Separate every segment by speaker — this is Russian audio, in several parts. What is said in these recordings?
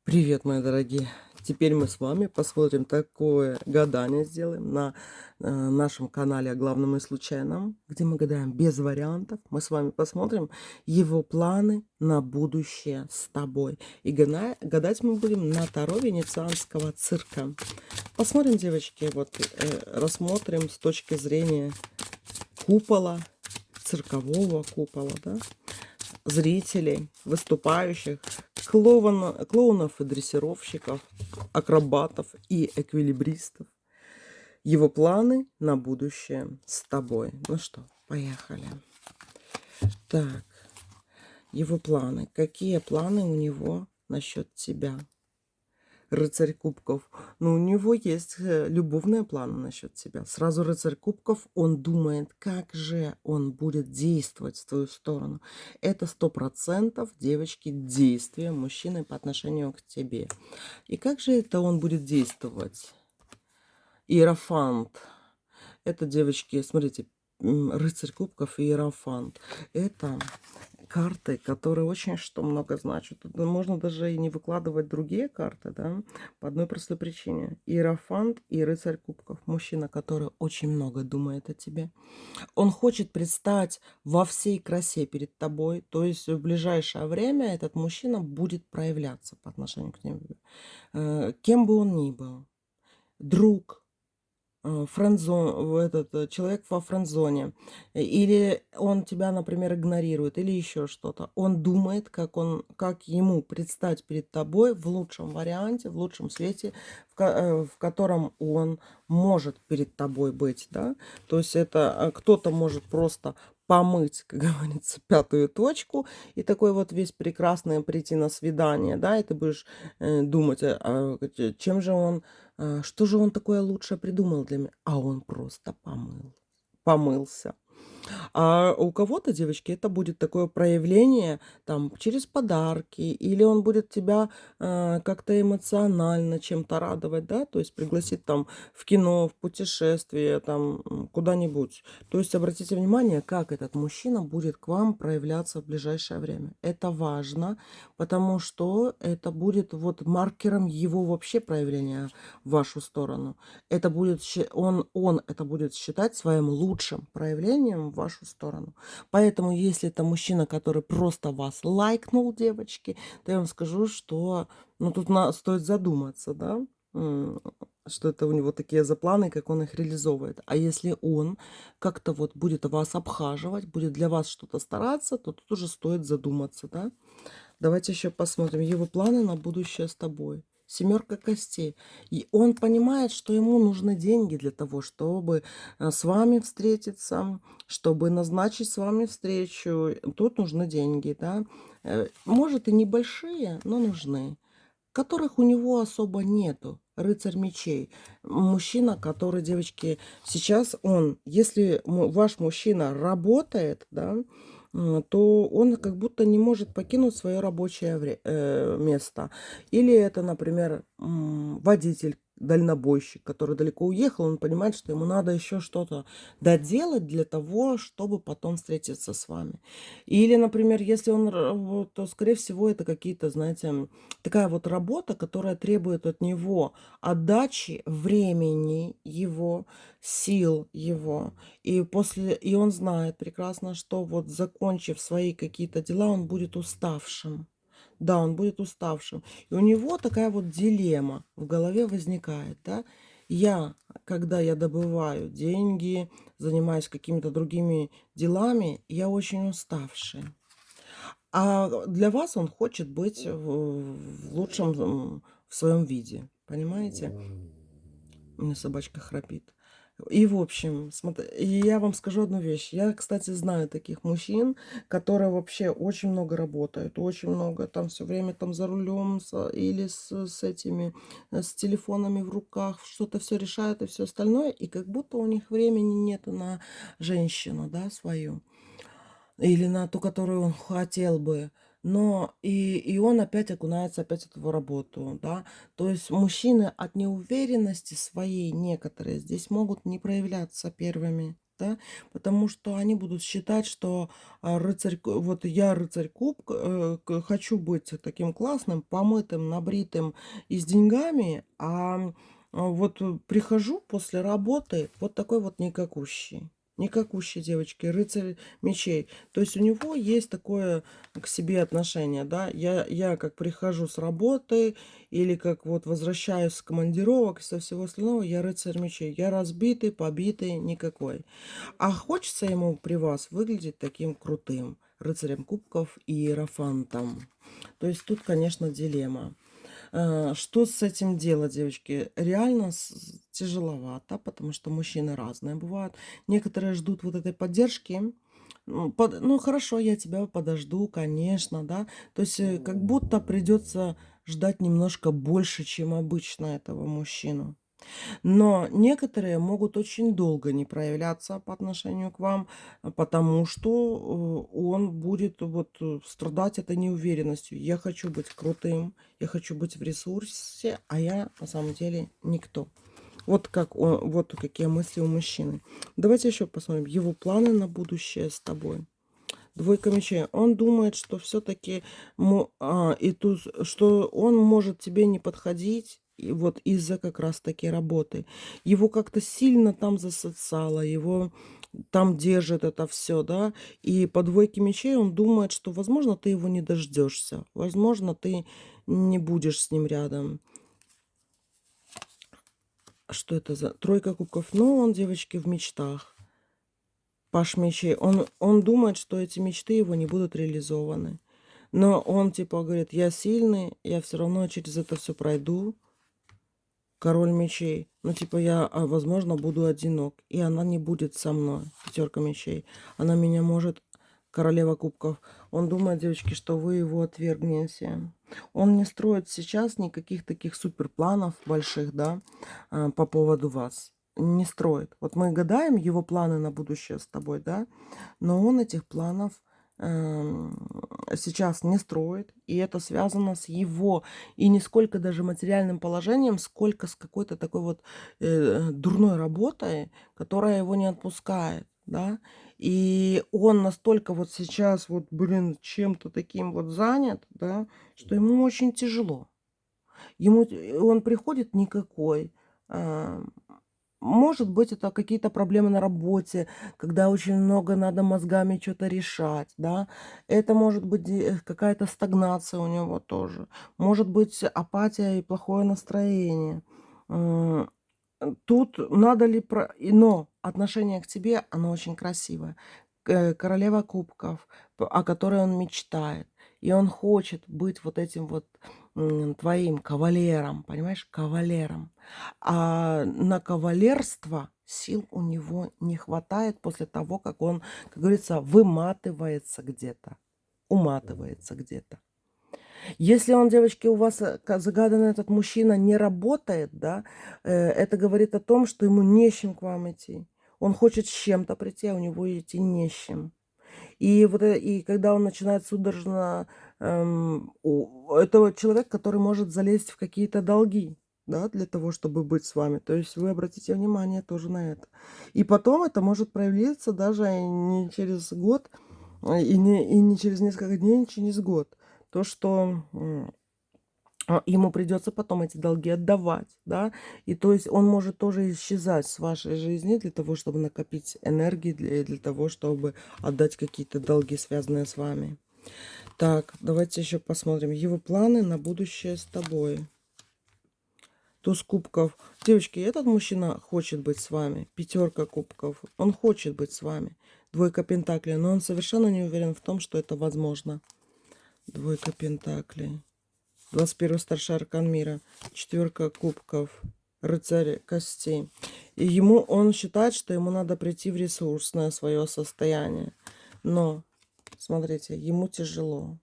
Speaker 1: Привет, мои дорогие! Теперь мы с вами посмотрим такое гадание, сделаем на нашем канале о главном и случайном, где мы гадаем без вариантов. Мы с вами посмотрим его планы на будущее с тобой. И гадать мы будем на Таро Венецианского цирка. Посмотрим, девочки, рассмотрим с точки зрения купола, циркового купола, да? Зрителей, выступающих, клоунов и дрессировщиков, акробатов и эквилибристов. Его планы на будущее с тобой. Ну что, поехали. Так, его планы. Какие планы у него насчет тебя? Рыцарь кубков. Но у него есть любовные планы насчет тебя. Сразу рыцарь кубков, он думает, как же он будет действовать в твою сторону. Это 100% девочки, действия мужчины по отношению к тебе. И как же это он будет действовать? Иерофант. Это, девочки, смотрите, рыцарь кубков и иерофант. Это карты, которые очень что много значат. Тут можно даже и не выкладывать другие карты, да, по одной простой причине. Иерофант и рыцарь кубков. Мужчина, который очень много думает о тебе. Он хочет предстать во всей красе перед тобой. То есть в ближайшее время этот мужчина будет проявляться по отношению к тебе. Кем бы он ни был. Друг, человек во френдзоне, или он тебя, например, игнорирует, или еще что-то. Он думает, как ему предстать перед тобой в лучшем варианте, в лучшем свете, в котором он может перед тобой быть, да. То есть это кто-то может просто помыть, как говорится, пятую точку, и такой вот весь прекрасный прийти на свидание, да, и ты будешь думать, чем же он, что же он такое лучше придумал для меня? А он просто помылся. А у кого-то, девочки, это будет такое проявление там через подарки, или он будет тебя как-то эмоционально чем-то радовать, да, то есть пригласить там в кино, в путешествие, там куда-нибудь. То есть обратите внимание, как этот мужчина будет к вам проявляться в ближайшее время. Это важно, потому что это будет вот маркером его вообще проявления в вашу сторону. Это будет, он это будет считать своим лучшим проявлением в вашу сторону. Поэтому, если это мужчина, который просто вас лайкнул, девочки, то я вам скажу, что ну, тут стоит задуматься, да, что это у него такие за планы, как он их реализовывает. А если он как-то вот будет вас обхаживать, будет для вас что-то стараться, то тут уже стоит задуматься, да. Давайте еще посмотрим его планы на будущее с тобой. Семерка костей. И он понимает, что ему нужны деньги для того, чтобы с вами встретиться, чтобы назначить с вами встречу. Тут нужны деньги, да. Может и небольшие, но нужны. Которых у него особо нету. Рыцарь мечей. Мужчина, который, девочки, сейчас если ваш мужчина работает, да, то он как будто не может покинуть свое рабочее место. Или это, например, водитель, дальнобойщик, который далеко уехал, он понимает, что ему надо еще что-то доделать для того, чтобы потом встретиться с вами. Или, например, если то, скорее всего, это какие-то, знаете, такая вот работа, которая требует от него отдачи времени его, сил его. И он знает прекрасно, что вот закончив свои какие-то дела, он будет уставшим. Да, он будет уставшим. И у него такая вот дилемма в голове возникает, да. Когда я добываю деньги, занимаюсь какими-то другими делами, я очень уставший. А для вас он хочет быть в лучшем в своем виде. Понимаете? У меня собачка храпит. И, в общем, я вам скажу одну вещь. Я, кстати, знаю таких мужчин, которые вообще очень много работают, очень много там все время там за рулем или с телефонами в руках, что-то все решают и все остальное, и как будто у них времени нету на женщину, да, свою. Или на ту, которую он хотел бы. Но и он опять окунается опять в эту работу, да. То есть мужчины от неуверенности своей некоторые здесь могут не проявляться первыми. да, потому что они будут считать, что вот я рыцарь кубка, хочу быть таким классным, помытым, набритым и с деньгами, вот прихожу после работы вот такой вот никакущий. Никакущий, девочки, рыцарь мечей. То есть у него есть такое к себе отношение, да. Я как прихожу с работы или как вот возвращаюсь с командировок и со всего остального, я рыцарь мечей. Я разбитый, побитый, никакой. А хочется ему при вас выглядеть таким крутым рыцарем кубков и иерофантом. То есть тут, конечно, дилемма. Что с этим делать, девочки? Реально тяжеловато, потому что мужчины разные бывают. Некоторые ждут вот этой поддержки. Ну, хорошо, я тебя подожду, конечно, да. То есть как будто придется ждать немножко больше, чем обычно этого мужчину. Но некоторые могут очень долго не проявляться по отношению к вам, потому что он будет вот страдать этой неуверенностью. Я хочу быть крутым, я хочу быть в ресурсе, а я на самом деле никто. Вот как вот какие мысли у мужчины. Давайте еще посмотрим его планы на будущее с тобой. Двойка мечей. Он думает, что все-таки что он может тебе не подходить, и вот из-за как раз-таки работы. Его как-то сильно там засосало, его там держит это все, да. И по двойке мечей он думает, что, возможно, ты его не дождешься. Возможно, ты не будешь с ним рядом. Что это за тройка кубков? Ну, он, девочки, в мечтах. Паш мечей. Он думает, что эти мечты его не будут реализованы. Но он типа говорит, я сильный, я все равно через это все пройду. Король мечей. Ну, типа, я, возможно, буду одинок. И она не будет со мной. Пятерка мечей. Она меня может... Королева кубков. Он думает, девочки, что вы его отвергнете. Он не строит сейчас никаких таких суперпланов больших, да, по поводу вас. Не строит. Вот мы гадаем его планы на будущее с тобой, да, но он этих планов сейчас не строит, и это связано с его, и не сколько даже материальным положением, сколько с какой-то такой вот дурной работой, которая его не отпускает, да, и он настолько вот сейчас вот, блин, чем-то таким вот занят, да, что ему очень тяжело. Он приходит никакой, а, может быть, это какие-то проблемы на работе, когда очень много надо мозгами что-то решать, да. Это может быть какая-то стагнация у него тоже. Может быть апатия и плохое настроение. М, Тут надо ли но отношение к тебе, оно очень красивое. Королева кубков, о которой он мечтает. И он хочет быть вот этим вот твоим кавалером, понимаешь, кавалером. А на кавалерство сил у него не хватает после того, как он, как говорится, выматывается где-то, уматывается где-то. Если он, девочки, у вас загаданный этот мужчина не работает, да, это говорит о том, что ему не с чем к вам идти. Он хочет с чем-то прийти, а у него идти не с чем. И вот и когда он начинает судорожно, это вот человек, который может залезть в какие-то долги, да, для того, чтобы быть с вами. То есть вы обратите внимание тоже на это. И потом это может проявиться даже не через год, и не через несколько дней, не через год. То, что ему придется потом эти долги отдавать, да, и то есть он может тоже исчезать с вашей жизни для того, чтобы накопить энергии, для того, чтобы отдать какие-то долги, связанные с вами. Так, давайте еще посмотрим его планы на будущее с тобой. Туз кубков. Девочки, этот мужчина хочет быть с вами. Пятерка кубков. Он хочет быть с вами. Двойка пентаклей. Но он совершенно не уверен в том, что это возможно. Двойка пентаклей. 21 старший аркан мира, четверка кубков, рыцарь костей. И он считает, что ему надо прийти в ресурсное свое состояние. Но, смотрите, ему тяжело.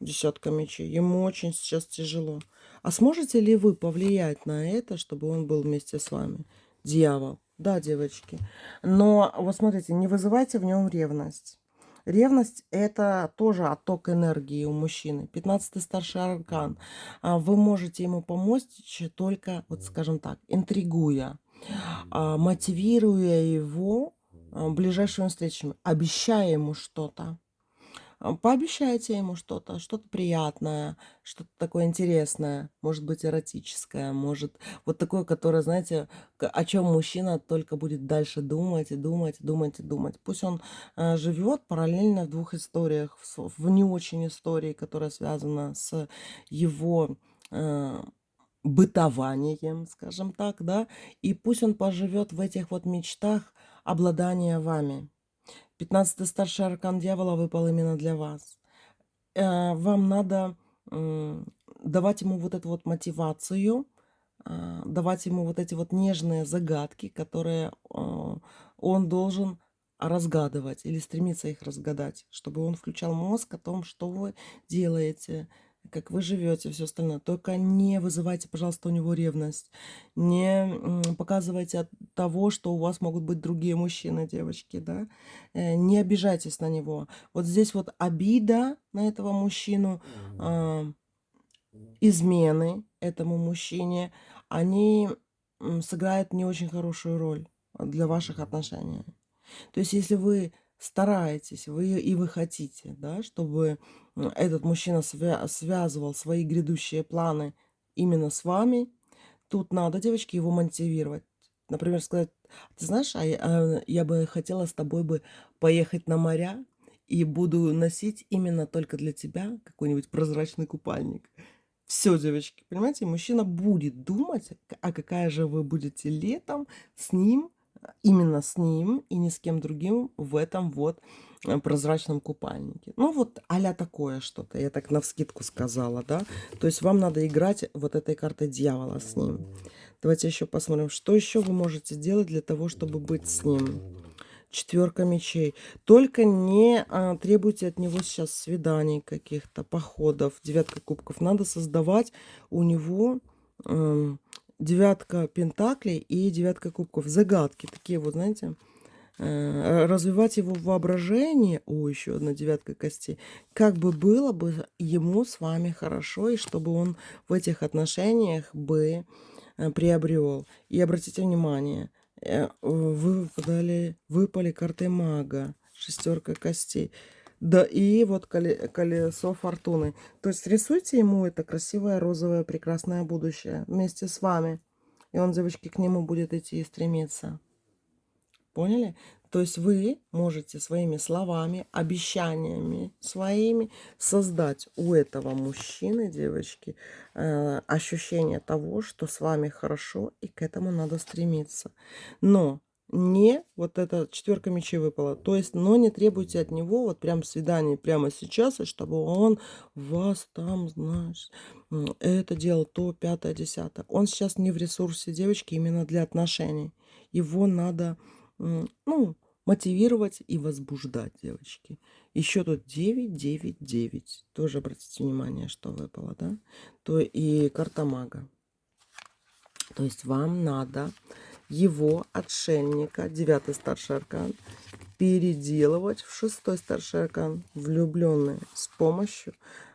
Speaker 1: Десятка мечей. Ему очень сейчас тяжело. А сможете ли вы повлиять на это, чтобы он был вместе с вами? Дьявол. Да, девочки. Но, вот смотрите, не вызывайте в нем ревность. Ревность – это тоже отток энергии у мужчины. 15-й старший аркан. Вы можете ему помочь только, вот скажем так, интригуя, мотивируя его ближайшими встречами, обещая ему что-то. Пообещайте ему что-то, что-то приятное, что-то такое интересное, может быть, эротическое, может, вот такое, которое, знаете, о чем мужчина только будет дальше думать и думать, думать и думать. Пусть он живет параллельно в двух историях, в не очень истории, которая связана с его э, бытованием, скажем так, да, и пусть он поживет в этих вот мечтах обладания вами. 15-й старший аркан дьявола выпал именно для вас. Вам надо давать ему вот эту вот мотивацию, давать ему вот эти вот нежные загадки, которые он должен разгадывать или стремиться их разгадать, чтобы он включал мозг о том, что вы делаете, как вы живете, все остальное. Только не вызывайте, пожалуйста, у него ревность, не показывайте от того, что у вас могут быть другие мужчины, девочки, да, не обижайтесь на него. Вот здесь вот обида на этого мужчину, измены этому мужчине, они сыграют не очень хорошую роль для ваших отношений. То есть, если вы стараетесь, вы хотите, да, чтобы этот мужчина связывал свои грядущие планы именно с вами, тут надо, девочки, его мотивировать. Например, сказать: ты знаешь, я бы хотела с тобой бы поехать на моря и буду носить именно только для тебя какой-нибудь прозрачный купальник. Все, девочки, понимаете, мужчина будет думать, а какая же вы будете летом с ним, именно с ним и ни с кем другим в этом вот прозрачном купальнике. Ну вот а-ля такое что-то, я так навскидку сказала, да. То есть вам надо играть вот этой картой дьявола с ним. Давайте еще посмотрим, что еще вы можете делать для того, чтобы быть с ним. 4 мечей. Только не требуйте от него сейчас свиданий каких-то, походов. 9 кубков. Надо создавать у него 9 пентаклей и 9 кубков. Загадки такие вот, знаете, развивать его воображение. О, еще одна 9 костей. Как бы было бы ему с вами хорошо, и чтобы он в этих отношениях бы приобрел. И обратите внимание, вы выпали карты мага, 6 костей. Да, и вот колесо фортуны. То есть рисуйте ему это красивое, розовое, прекрасное будущее вместе с вами. И он, девочки, к нему будет идти и стремиться. Поняли? То есть вы можете своими словами, обещаниями своими создать у этого мужчины, девочки, ощущение того, что с вами хорошо и к этому надо стремиться. Но не вот эта 4 мечей выпала. То есть, но не требуйте от него вот прям свидания прямо сейчас, и чтобы он вас там, знаешь, это делал, то, 5, 10. Он сейчас не в ресурсе, девочки, именно для отношений. Его надо ну, мотивировать и возбуждать, девочки. Еще тут 9, 9, 9. Тоже обратите внимание, что выпало, да? То и карта мага. То есть вам надо его отшельника, 9 старший аркан, переделывать в 6 старший аркан, влюбленные, с помощью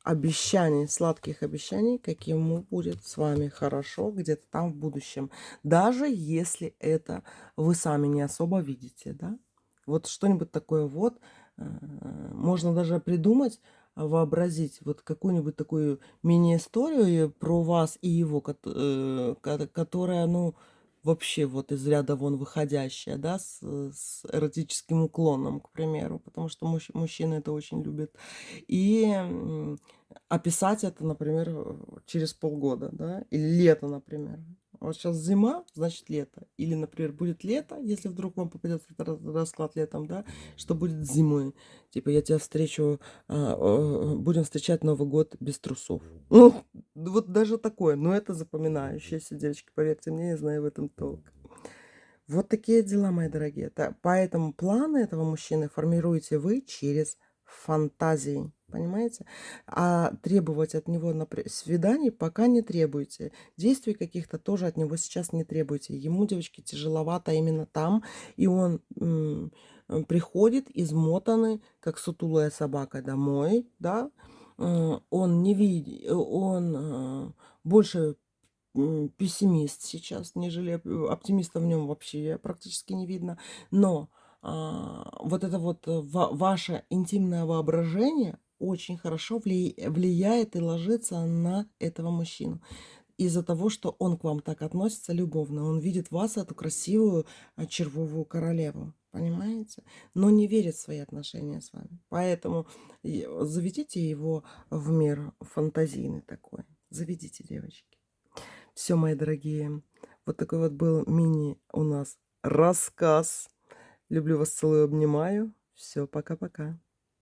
Speaker 1: обещаний, сладких обещаний, как ему будет с вами хорошо где-то там в будущем. Даже если это вы сами не особо видите, да? Вот что-нибудь такое вот. Можно даже придумать, вообразить вот какую-нибудь такую мини-историю про вас и его, которая, ну, вообще вот из ряда вон выходящая, да, с эротическим уклоном, к примеру, потому что мужчины это очень любят. И описать это, например, через полгода, да, или лето, например. Вот сейчас зима, значит лето. Или, например, будет лето, если вдруг вам попадется этот расклад летом, да, что будет зимой. Типа я тебя встречу, будем встречать Новый год без трусов. Ну, вот даже такое, но это запоминающееся, девочки, поверьте мне, я знаю в этом толк. Вот такие дела, мои дорогие. Поэтому планы этого мужчины формируете вы через фантазии. Понимаете? А требовать от него свиданий пока не требуйте. Действий каких-то тоже от него сейчас не требуйте. Ему, девочки, тяжеловато именно там. И он приходит измотанный, как сутулая собака домой. Да? Он не видит, он больше пессимист сейчас, нежели оптимиста в нем вообще практически не видно. Но вот это вот ваше интимное воображение очень хорошо влияет и ложится на этого мужчину. Из-за того, что он к вам так относится любовно. Он видит вас, эту красивую, червовую королеву. Понимаете? Но не верит в свои отношения с вами. Поэтому заведите его в мир фантазийный такой. Заведите, девочки. Все, мои дорогие. Вот такой вот был мини у нас рассказ. Люблю вас, целую, обнимаю. Все, пока-пока.